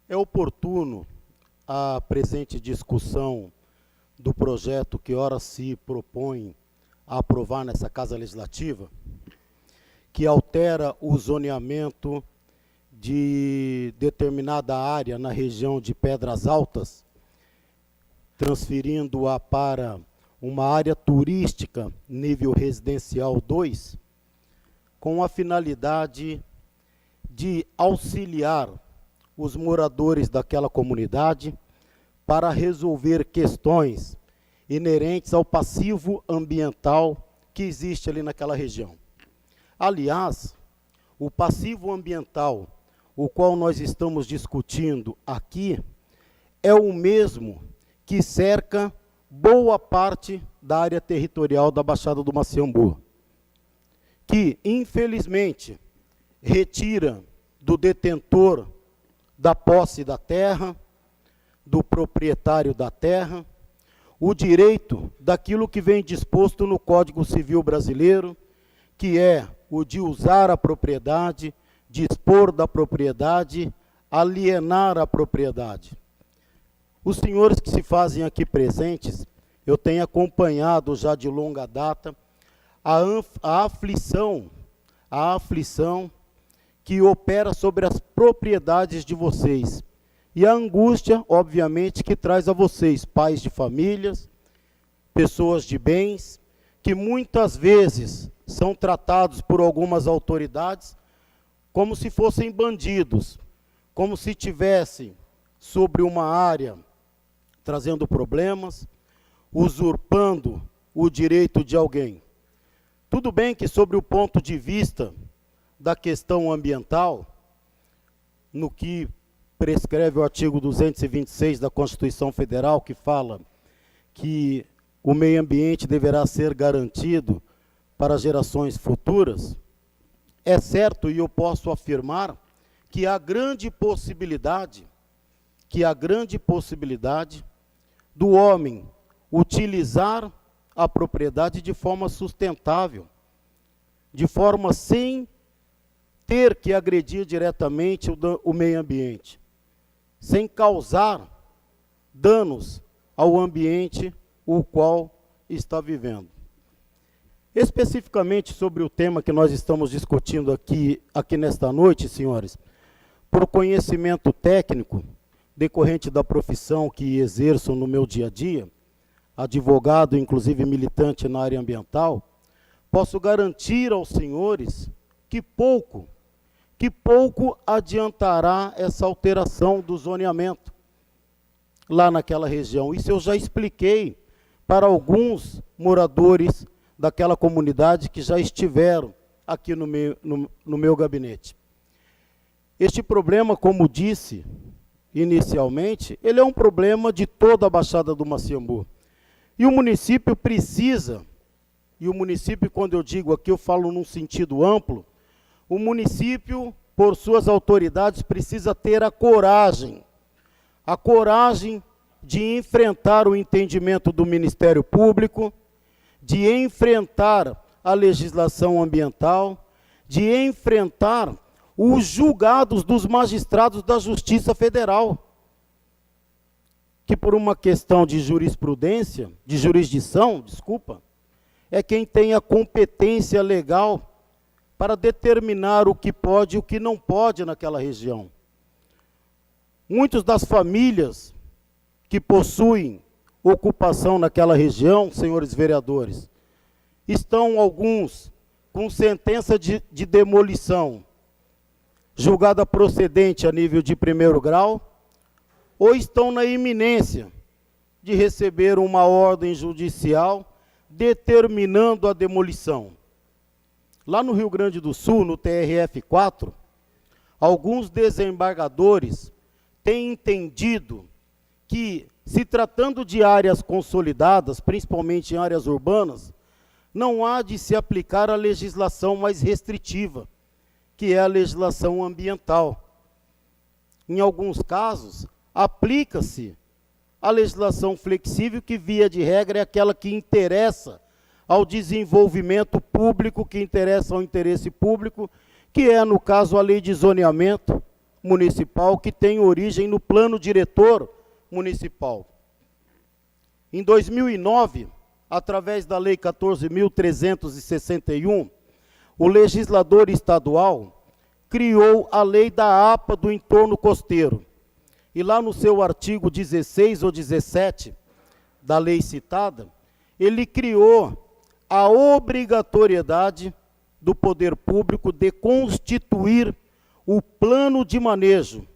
É oportuno a presente discussão do projeto que ora se propõe a aprovar nessa Casa Legislativa, que altera o zoneamento de determinada área na região de Pedras Altas, transferindo-a para uma área turística nível residencial 2, com a finalidade de auxiliar os moradores daquela comunidade para resolver questões inerentes ao passivo ambiental que existe ali naquela região. Aliás, o passivo ambiental, o qual nós estamos discutindo aqui, é o mesmo que cerca boa parte da área territorial da Baixada do Maciambu, que, infelizmente, retira do detentor da posse da terra, do proprietário da terra, o direito daquilo que vem disposto no Código Civil Brasileiro, que é o de usar a propriedade, dispor da propriedade, alienar a propriedade. Os senhores que se fazem aqui presentes, eu tenho acompanhado já de longa data a aflição que opera sobre as propriedades de vocês. E a angústia, obviamente, que traz a vocês, pais de famílias, pessoas de bens, que muitas vezes são tratados por algumas autoridades como se fossem bandidos, como se tivessem sobre uma área trazendo problemas, usurpando o direito de alguém. Tudo bem que, sobre o ponto de vista da questão ambiental, no que prescreve o artigo 226 da Constituição Federal, que fala que o meio ambiente deverá ser garantido para gerações futuras, é certo, e eu posso afirmar, que há grande possibilidade do homem utilizar a propriedade de forma sustentável, de forma sem ter que agredir diretamente o meio ambiente, sem causar danos ao ambiente o qual está vivendo. Especificamente sobre o tema que nós estamos discutindo aqui nesta noite, senhores, por conhecimento técnico, decorrente da profissão que exerço no meu dia a dia, advogado, inclusive militante na área ambiental, posso garantir aos senhores que pouco adiantará essa alteração do zoneamento lá naquela região. Isso eu já expliquei para alguns moradores daquela comunidade que já estiveram aqui no meu gabinete. Este problema, como disse inicialmente, ele é um problema de toda a Baixada do Maciambu. E o município precisa, e o município, quando eu digo aqui, eu falo num sentido amplo, o município, por suas autoridades, precisa ter a coragem de enfrentar o entendimento do Ministério Público, de enfrentar a legislação ambiental, de enfrentar os julgados dos magistrados da Justiça Federal, que por uma questão de jurisprudência, de jurisdição, desculpa, é quem tem a competência legal para determinar o que pode e o que não pode naquela região. Muitas das famílias que possuem ocupação naquela região, senhores vereadores, estão alguns com sentença de demolição, julgada procedente a nível de primeiro grau, ou estão na iminência de receber uma ordem judicial determinando a demolição. Lá no Rio Grande do Sul, no TRF4, alguns desembargadores têm entendido que, se tratando de áreas consolidadas, principalmente em áreas urbanas, não há de se aplicar a legislação mais restritiva, que é a legislação ambiental. Em alguns casos, aplica-se a legislação flexível, que, via de regra, é aquela que interessa ao desenvolvimento público, que interessa ao interesse público, que é, no caso, a lei de zoneamento municipal que tem origem no plano diretor municipal. Em 2009, através da Lei 14.361, o legislador estadual criou a Lei da APA do entorno costeiro. E lá no seu artigo 16 ou 17 da lei citada, ele criou a obrigatoriedade do poder público de constituir o plano de manejo.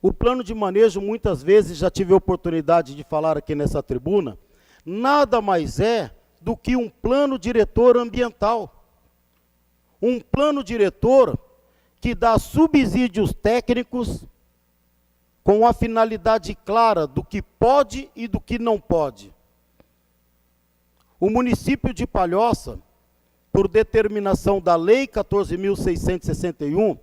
O plano de manejo, muitas vezes, já tive a oportunidade de falar aqui nessa tribuna, nada mais é do que um plano diretor ambiental. Um plano diretor que dá subsídios técnicos com a finalidade clara do que pode e do que não pode. O município de Palhoça, por determinação da Lei 14.661,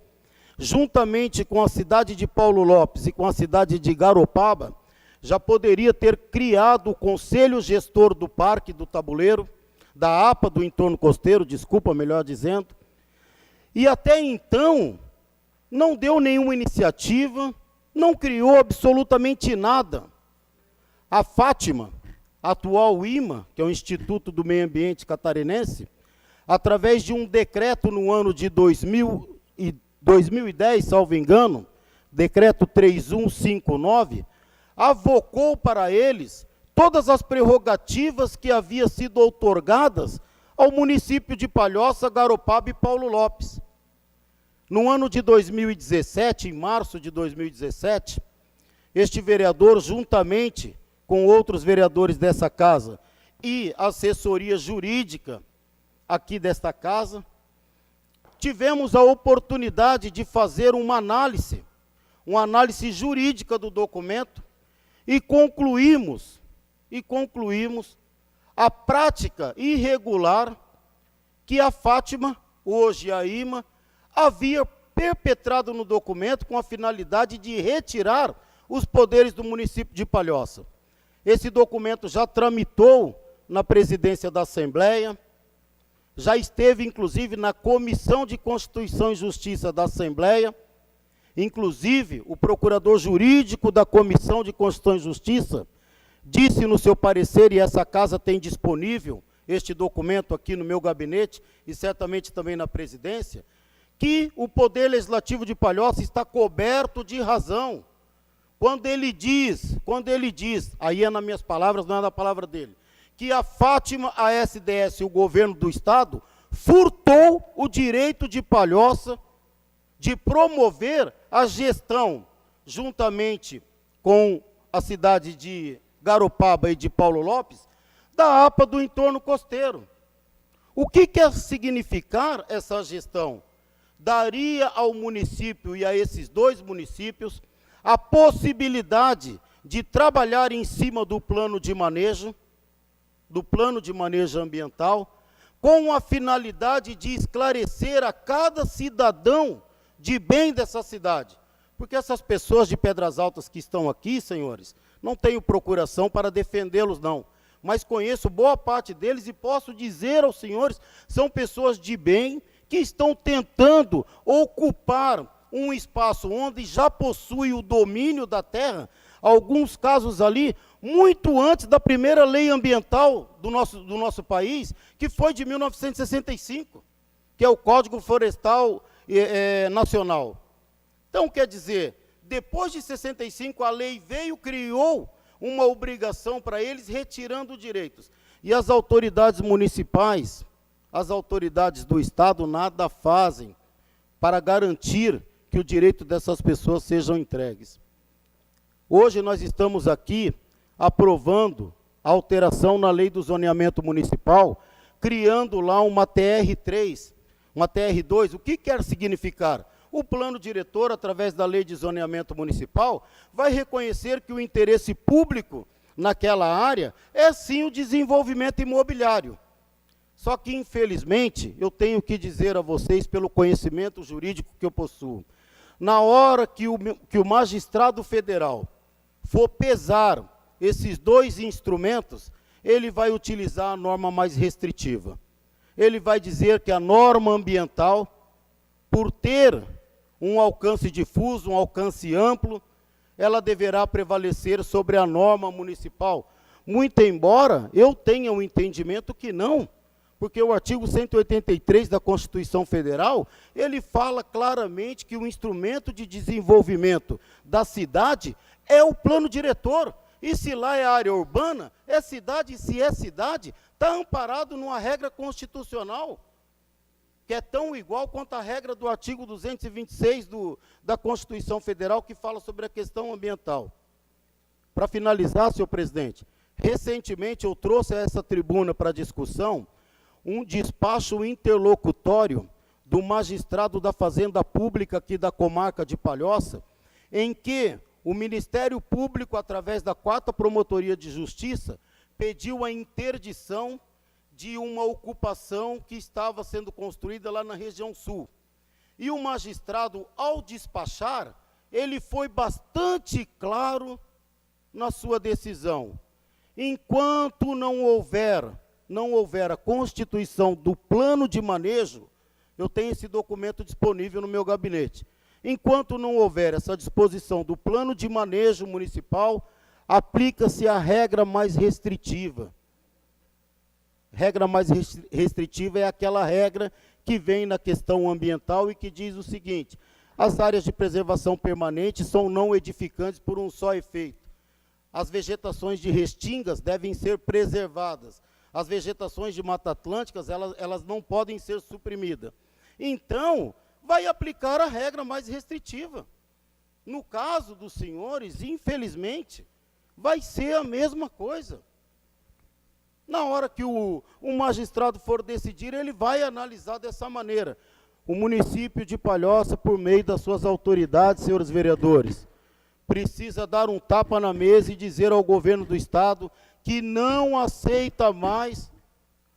juntamente com a cidade de Paulo Lopes e com a cidade de Garopaba, já poderia ter criado o Conselho Gestor do Parque do Tabuleiro, da APA do entorno costeiro, desculpa, melhor dizendo, e até então não deu nenhuma iniciativa, não criou absolutamente nada. A Fátima, atual IMA, que é o Instituto do Meio Ambiente Catarinense, através de um decreto no ano de 2010, salvo engano, decreto 3159, avocou para eles todas as prerrogativas que haviam sido outorgadas ao município de Palhoça, Garopaba e Paulo Lopes. No ano de 2017, em março de 2017, este vereador, juntamente com outros vereadores dessa casa e assessoria jurídica aqui desta casa, tivemos a oportunidade de fazer uma análise jurídica do documento e concluímos a prática irregular que a Fátima, hoje a IMA, havia perpetrado no documento com a finalidade de retirar os poderes do município de Palhoça. Esse documento já tramitou na presidência da Assembleia, já esteve, inclusive, na Comissão de Constituição e Justiça da Assembleia, inclusive, o procurador jurídico da Comissão de Constituição e Justiça disse no seu parecer, e essa casa tem disponível este documento aqui no meu gabinete, e certamente também na presidência, que o Poder Legislativo de Palhoça está coberto de razão. Quando ele diz, aí é nas minhas palavras, não é na palavra dele, que a Fátima, a SDS e o governo do Estado furtou o direito de Palhoça de promover a gestão, juntamente com a cidade de Garopaba e de Paulo Lopes, da APA do entorno costeiro. O que quer significar essa gestão? Daria ao município e a esses dois municípios a possibilidade de trabalhar em cima do plano de manejo ambiental, com a finalidade de esclarecer a cada cidadão de bem dessa cidade. Porque essas pessoas de Pedras Altas que estão aqui, senhores, não tenho procuração para defendê-los, não. Mas conheço boa parte deles e posso dizer aos senhores, são pessoas de bem que estão tentando ocupar um espaço onde já possui o domínio da terra, alguns casos ali, muito antes da primeira lei ambiental do nosso país, que foi de 1965, que é o Código Florestal Nacional. Então, quer dizer, depois de 65, a lei veio, criou uma obrigação para eles, retirando direitos. E as autoridades municipais, as autoridades do Estado, nada fazem para garantir que o direito dessas pessoas sejam entregues. Hoje nós estamos aqui aprovando a alteração na lei do zoneamento municipal, criando lá uma TR3, uma TR2. O que quer significar? O plano diretor, através da lei de zoneamento municipal, vai reconhecer que o interesse público naquela área é sim o desenvolvimento imobiliário. Só que, infelizmente, eu tenho que dizer a vocês, pelo conhecimento jurídico que eu possuo, na hora que o magistrado federal for pesar esses dois instrumentos, ele vai utilizar a norma mais restritiva. Ele vai dizer que a norma ambiental, por ter um alcance difuso, um alcance amplo, ela deverá prevalecer sobre a norma municipal. Muito embora eu tenha um entendimento que não, porque o artigo 183 da Constituição Federal, ele fala claramente que o instrumento de desenvolvimento da cidade é o plano diretor. E se lá é área urbana, é cidade, e se é cidade, está amparado numa regra constitucional, que é tão igual quanto a regra do artigo 226 da Constituição Federal, que fala sobre a questão ambiental. Para finalizar, senhor presidente, recentemente eu trouxe a essa tribuna para discussão um despacho interlocutório do magistrado da Fazenda Pública aqui da comarca de Palhoça, em que o Ministério Público, através da 4ª Promotoria de Justiça, pediu a interdição de uma ocupação que estava sendo construída lá na região sul. E o magistrado, ao despachar, ele foi bastante claro na sua decisão. Enquanto não houver a constituição do plano de manejo, eu tenho esse documento disponível no meu gabinete. Enquanto não houver essa disposição do plano de manejo municipal, aplica-se a regra mais restritiva. Regra mais restritiva é aquela regra que vem na questão ambiental e que diz o seguinte: as áreas de preservação permanente são não edificantes por um só efeito. As vegetações de restingas devem ser preservadas. As vegetações de Mata Atlântica, elas não podem ser suprimidas. Então, vai aplicar a regra mais restritiva. No caso dos senhores, infelizmente, vai ser a mesma coisa. Na hora que o magistrado for decidir, ele vai analisar dessa maneira. O município de Palhoça, por meio das suas autoridades, senhores vereadores, precisa dar um tapa na mesa e dizer ao governo do Estado que não aceita mais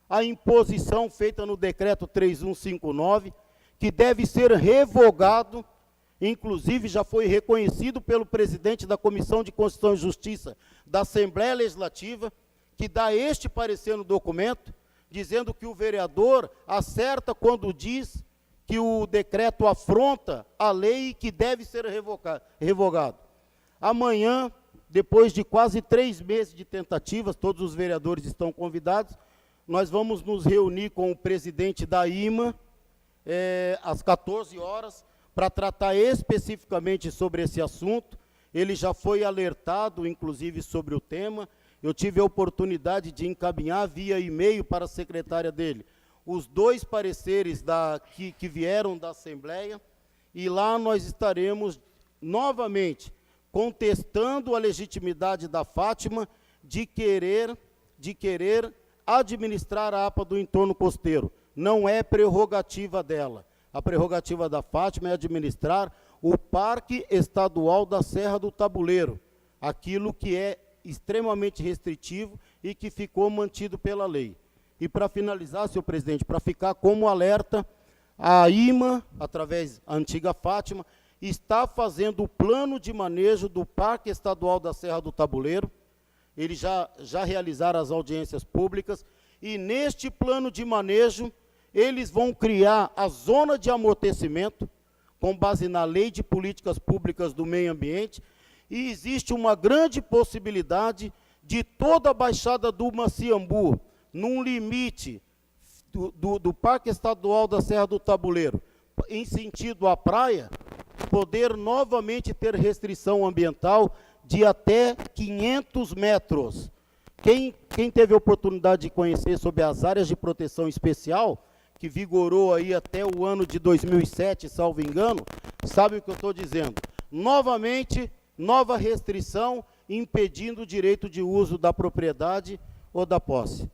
a imposição feita no decreto 3159, que deve ser revogado, inclusive já foi reconhecido pelo presidente da Comissão de Constituição e Justiça da Assembleia Legislativa, que dá este parecer no documento, dizendo que o vereador acerta quando diz que o decreto afronta a lei e que deve ser revogado. Amanhã, depois de quase 3 meses de tentativas, todos os vereadores estão convidados, nós vamos nos reunir com o presidente da IMA, às 14 horas, para tratar especificamente sobre esse assunto. Ele já foi alertado, inclusive, sobre o tema. Eu tive a oportunidade de encaminhar via e-mail para a secretária dele os 2 pareceres que vieram da Assembleia, e lá nós estaremos novamente contestando a legitimidade da Fátima de querer administrar a APA do entorno costeiro. Não é prerrogativa dela. A prerrogativa da Fátima é administrar o Parque Estadual da Serra do Tabuleiro, aquilo que é extremamente restritivo e que ficou mantido pela lei. E para finalizar, senhor presidente, para ficar como alerta, a IMA, através da antiga Fátima, está fazendo o plano de manejo do Parque Estadual da Serra do Tabuleiro. Eles já realizaram as audiências públicas, e neste plano de manejo, eles vão criar a zona de amortecimento, com base na Lei de Políticas Públicas do Meio Ambiente, e existe uma grande possibilidade de toda a Baixada do Maciambu, num limite do Parque Estadual da Serra do Tabuleiro, em sentido à praia, poder novamente ter restrição ambiental de até 500 metros. Quem teve a oportunidade de conhecer sobre as áreas de proteção especial, que vigorou aí até o ano de 2007, salvo engano, sabe o que eu estou dizendo. Novamente, nova restrição impedindo o direito de uso da propriedade ou da posse.